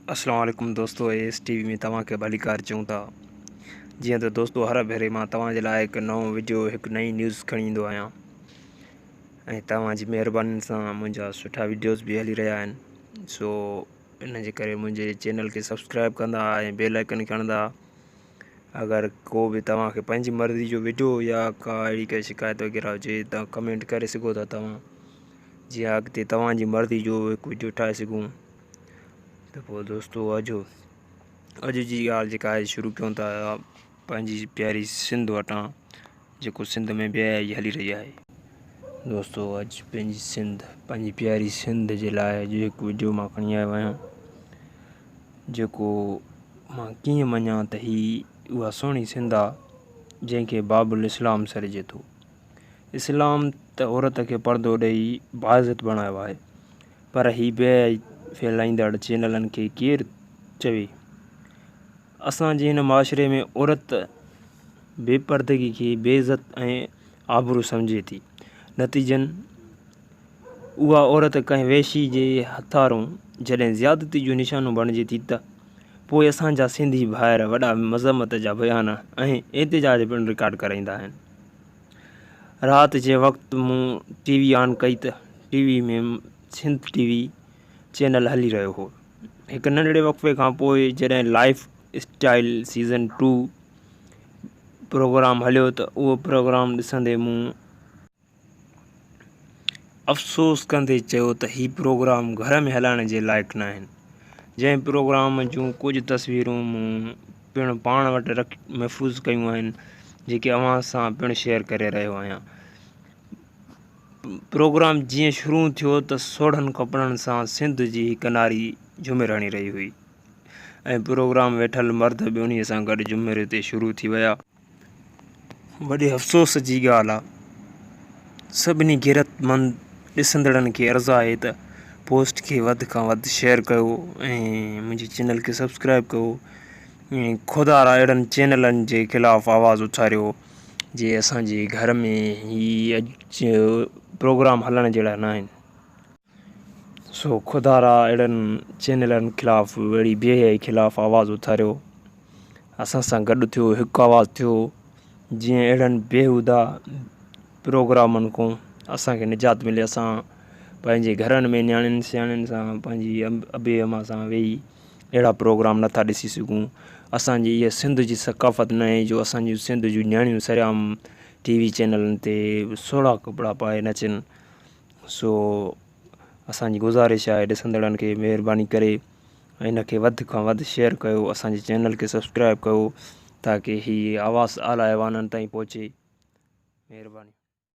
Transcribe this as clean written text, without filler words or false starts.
अस्सलाम दोस्तों, S TV में तव्हां खे भलीकार चऊं था। जीअं त दोस्तों हर भेरे मां तव्हां जे लाइ हिकु नओं वीडियो, हिकु नई न्यूज़ खणी ईंदो आहियां ऐं तव्हांजी महिरबानी सां मुंहिंजा सुठा वीडियोज़ बि हली रहिया आहिनि। सो इन जे करे मुंहिंजे चैनल खे सब्सक्राइब कंदा ऐं बेल आइकन खणंदा। अगरि को बि तव्हां खे पंहिंजी मर्ज़ी जो वीडियो या का अहिड़ी काई शिकायत वग़ैरह हुजे त कमेंट करे सघो था तव्हां, जीअं अॻिते तव्हांजी मर्ज़ी जो हिकु वीडियो ठाहे सघूं। तो पोइ दोस्तों अॼु जी ॻाल्हि जेका आहे शुरू कयूं था पंहिंजी प्यारी सिंध वटां, जेको सिंध में बेहयाई हली रही आहे। दोस्तों अॼु पंहिंजी प्यारी सिंध जे लाइ जो हिकु वीडियो मां खणी आयो आहियां, जेको मां कीअं मञां त उहा सुहिणी सिंध आहे जंहिंखे बाबुल इस्लाम सॾिजे थो। इस्लाम त औरत खे पर्दो ॾेई बाइज़त बणायो आहे, पर ही बेहयाई फैलाईंदड़ चैनलनि खे केरु चवे। असांजे हिन माशरे में औरत बेपर्दगी खे बेइज़त ऐं आबरू सम्झे थी। नतीजन उहा औरत कंहिं वेशी जे हथारों जॾहिं ज़्यादती जो निशानो बणिजे थी त पोइ असांजा सिंधी भाइर वॾा मज़म्मत जा बयान ऐं एहतिजाज पिणु रिकॉर्ड कराईंदा आहिनि। राति जे वक़्तु मूं टीवी ऑन कई त टीवी में सिंध टीवी चैनल हली रहियो हो। हिकु नंढड़े वक़्फ़े खां पोइ जॾहिं लाइफ स्टाइल सीज़न 2 प्रोग्राम हलियो त उहो प्रोग्राम ॾिसंदे मूं अफ़सोस कंदे चयो त ही प्रोग्राम घर में हलाइण जे लाइक़ु न आहिनि। जंहिं प्रोग्राम जूं कुझु तस्वीरूं मूं पिणु पाण वटि महफ़ूज़ कयूं आहिनि, जेके अव्हां सां पिणु शेयर करे रहियो आहियां। प्रोग्राम जीअं शुरू थियो त सोढ़नि कपिड़नि सां सिंध जी हिकु नारी झूमिर हणी रही हुई ऐं प्रोग्राम वेठल मर्द बि उन्हीअ सां गॾु झूमिर ते शुरू थी विया। वॾे अफ़सोस जी ॻाल्हि आहे, सभिनी ग़ैरतमंद ॾिसंदड़नि खे अर्ज़ु आहे त पोस्ट खे वधि खां वधि शेयर कयो ऐं मुंहिंजे चैनल खे सब्सक्राइब कयो ऐं खदारा अहिड़नि चैनलनि जे ख़िलाफ़ु आवाज़ उथारियो जे असांजे घर में ही अॼु प्रोग्राम हलण जहिड़ा न आहिनि। सो खदारा अहिड़नि चैनलनि ख़िलाफ़ु, अहिड़ी बेहयाई ख़िलाफ़ु आवाज़ उथारियो, असां सां गॾु थियो, हिकु आवाज़ थियो, जीअं अहिड़नि बेहूदा प्रोग्रामनि खां असांखे निजात मिले। असां पंहिंजे घरनि में न्याणियुनि सियाणियुनि सां, पंहिंजी अबे अम्मा सां वेही अहिड़ा प्रोग्राम नथा ॾिसी सघूं। असांजी इहा सिंध जी सक़ाफ़त न आहे जो असांजी सिंध जूं न्याणियूं सरयाम टीवी चैनलनि ते सोढ़ा कपिड़ा पाए नचनि। सो असांजी गुज़ारिश आहे ॾिसंदड़नि खे, महिरबानी करे हिन खे वधि खां वधि शेयर कयो, असांजे चैनल खे सब्सक्राइब कयो ताकी हीअ आवाज़ आला अहवाननि ताईं पहुचे। महिरबानी।